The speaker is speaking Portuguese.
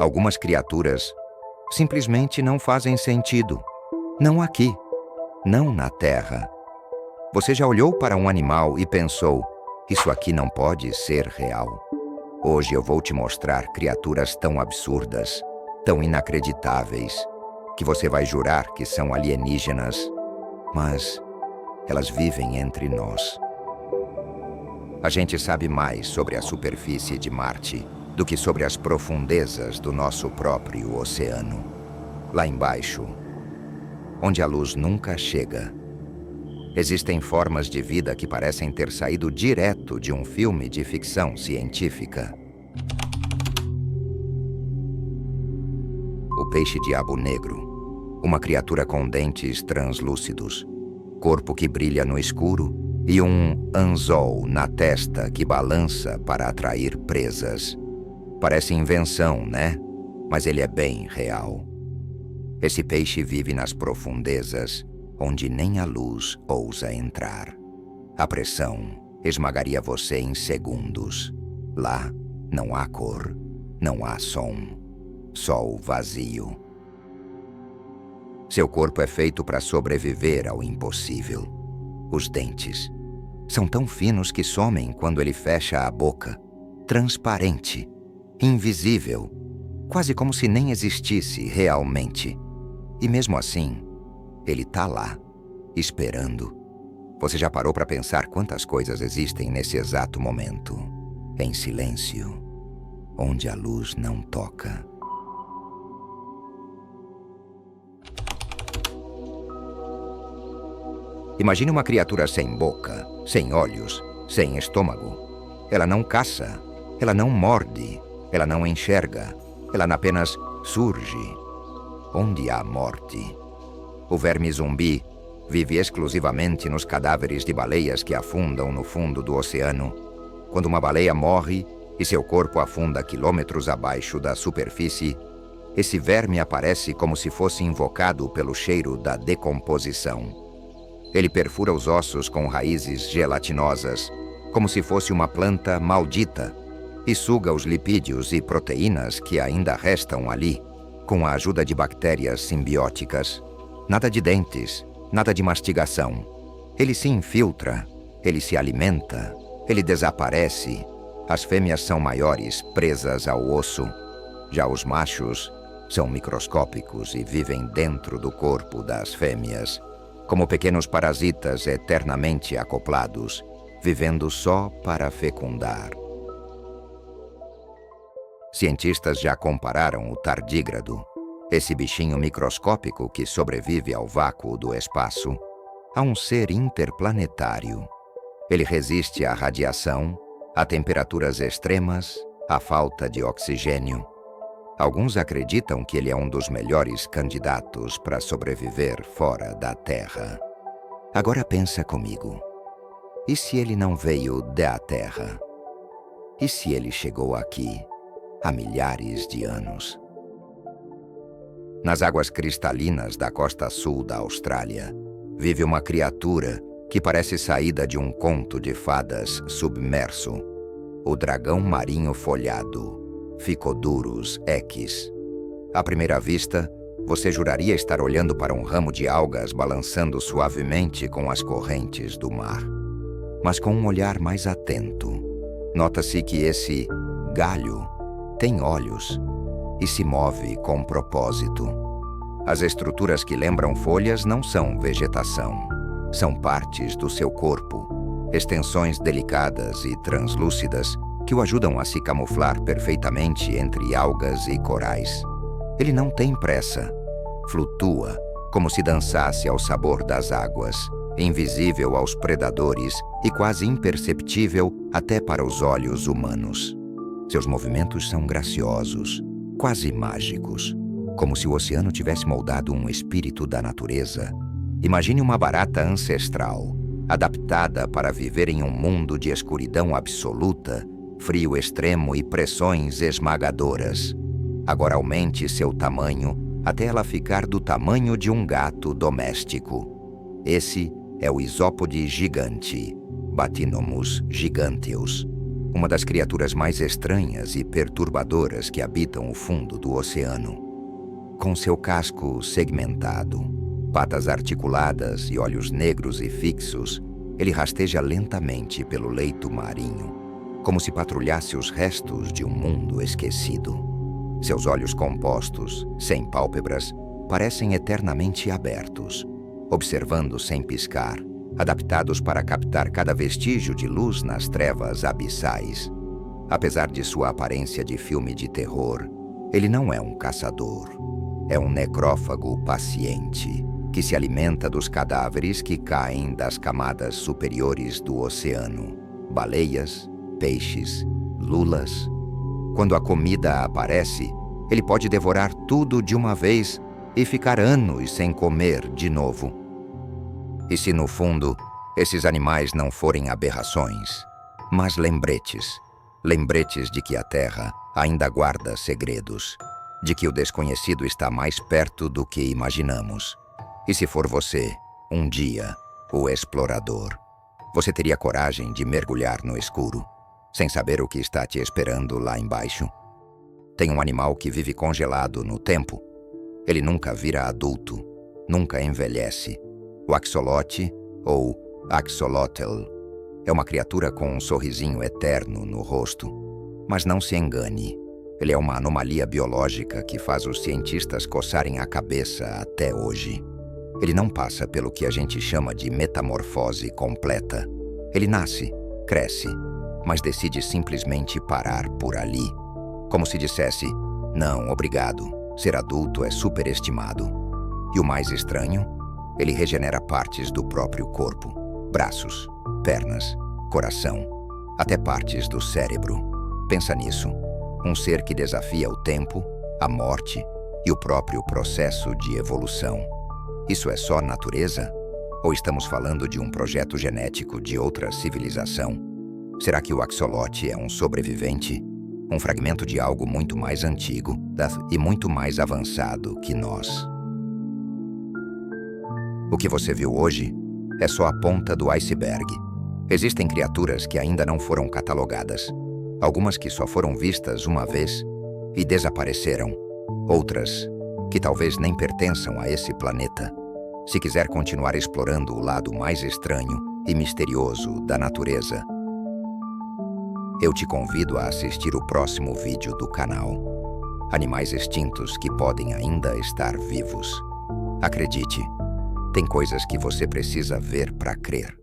Algumas criaturas simplesmente não fazem sentido. Não aqui, não na Terra. Você já olhou para um animal e pensou, isso aqui não pode ser real? Hoje eu vou te mostrar criaturas tão absurdas, tão inacreditáveis, que você vai jurar que são alienígenas, mas elas vivem entre nós. A gente sabe mais sobre a superfície de Marte do que sobre as profundezas do nosso próprio oceano. Lá embaixo, onde a luz nunca chega, existem formas de vida que parecem ter saído direto de um filme de ficção científica. O peixe-diabo negro, uma criatura com dentes translúcidos, corpo que brilha no escuro e um anzol na testa que balança para atrair presas. Parece invenção, né? Mas ele é bem real. Esse peixe vive nas profundezas, onde nem a luz ousa entrar. A pressão esmagaria você em segundos. Lá não há cor, não há som, só o vazio. Seu corpo é feito para sobreviver ao impossível. Os dentes são tão finos que somem quando ele fecha a boca, transparente, invisível, quase como se nem existisse realmente. E mesmo assim, ele tá lá, esperando. Você já parou para pensar quantas coisas existem nesse exato momento, em silêncio, onde a luz não toca? Imagine uma criatura sem boca, sem olhos, sem estômago. Ela não caça, ela não morde, ela não enxerga, ela apenas surge. Onde há morte? O verme zumbi vive exclusivamente nos cadáveres de baleias que afundam no fundo do oceano. Quando uma baleia morre e seu corpo afunda quilômetros abaixo da superfície, esse verme aparece como se fosse invocado pelo cheiro da decomposição. Ele perfura os ossos com raízes gelatinosas, como se fosse uma planta maldita, e suga os lipídios e proteínas que ainda restam ali, com a ajuda de bactérias simbióticas. Nada de dentes, nada de mastigação. Ele se infiltra, ele se alimenta, ele desaparece. As fêmeas são maiores, presas ao osso. Já os machos são microscópicos e vivem dentro do corpo das fêmeas, como pequenos parasitas eternamente acoplados, vivendo só para fecundar. Cientistas já compararam o tardígrado, esse bichinho microscópico que sobrevive ao vácuo do espaço, a um ser interplanetário. Ele resiste à radiação, a temperaturas extremas, à falta de oxigênio. Alguns acreditam que ele é um dos melhores candidatos para sobreviver fora da Terra. Agora pensa comigo. E se ele não veio da Terra? E se ele chegou aqui há milhares de anos? Nas águas cristalinas da costa sul da Austrália, vive uma criatura que parece saída de um conto de fadas submerso. O dragão marinho folhado, Phycodurus equis. À primeira vista, você juraria estar olhando para um ramo de algas balançando suavemente com as correntes do mar. Mas com um olhar mais atento, nota-se que esse galho tem olhos e se move com propósito. As estruturas que lembram folhas não são vegetação, são partes do seu corpo, extensões delicadas e translúcidas que o ajudam a se camuflar perfeitamente entre algas e corais. Ele não tem pressa, flutua como se dançasse ao sabor das águas, invisível aos predadores e quase imperceptível até para os olhos humanos. Seus movimentos são graciosos, quase mágicos, como se o oceano tivesse moldado um espírito da natureza. Imagine uma barata ancestral, adaptada para viver em um mundo de escuridão absoluta, frio extremo e pressões esmagadoras. Agora aumente seu tamanho até ela ficar do tamanho de um gato doméstico. Esse é o isópode gigante, Bathynomus giganteus. uma das criaturas mais estranhas e perturbadoras que habitam o fundo do oceano. Com seu casco segmentado, patas articuladas e olhos negros e fixos, ele rasteja lentamente pelo leito marinho, como se patrulhasse os restos de um mundo esquecido. Seus olhos compostos, sem pálpebras, parecem eternamente abertos, observando sem piscar, adaptados para captar cada vestígio de luz nas trevas abissais. Apesar de sua aparência de filme de terror, ele não é um caçador. É um necrófago paciente, que se alimenta dos cadáveres que caem das camadas superiores do oceano. Baleias, peixes, lulas. Quando a comida aparece, ele pode devorar tudo de uma vez e ficar anos sem comer de novo. E se no fundo, esses animais não forem aberrações, mas lembretes de que a Terra ainda guarda segredos, de que o desconhecido está mais perto do que imaginamos. E se for você, um dia, o explorador, você teria coragem de mergulhar no escuro, sem saber o que está te esperando lá embaixo? Tem um animal que vive congelado no tempo. Ele nunca vira adulto, nunca envelhece. O axolote, ou axolotl, é uma criatura com um sorrisinho eterno no rosto. Mas não se engane, ele é uma anomalia biológica que faz os cientistas coçarem a cabeça até hoje. Ele não passa pelo que a gente chama de metamorfose completa. Ele nasce, cresce, mas decide simplesmente parar por ali. Como se dissesse, não, obrigado, ser adulto é superestimado. E o mais estranho? Ele regenera partes do próprio corpo, braços, pernas, coração, até partes do cérebro. Pensa nisso, um ser que desafia o tempo, a morte e o próprio processo de evolução. Isso é só natureza? Ou estamos falando de um projeto genético de outra civilização? Será que o axolote é um sobrevivente? Um fragmento de algo muito mais antigo e muito mais avançado que nós? O que você viu hoje é só a ponta do iceberg. Existem criaturas que ainda não foram catalogadas. Algumas que só foram vistas uma vez e desapareceram. Outras que talvez nem pertençam a esse planeta. Se quiser continuar explorando o lado mais estranho e misterioso da natureza, eu te convido a assistir o próximo vídeo do canal. Animais extintos que podem ainda estar vivos. Acredite, tem coisas que você precisa ver para crer.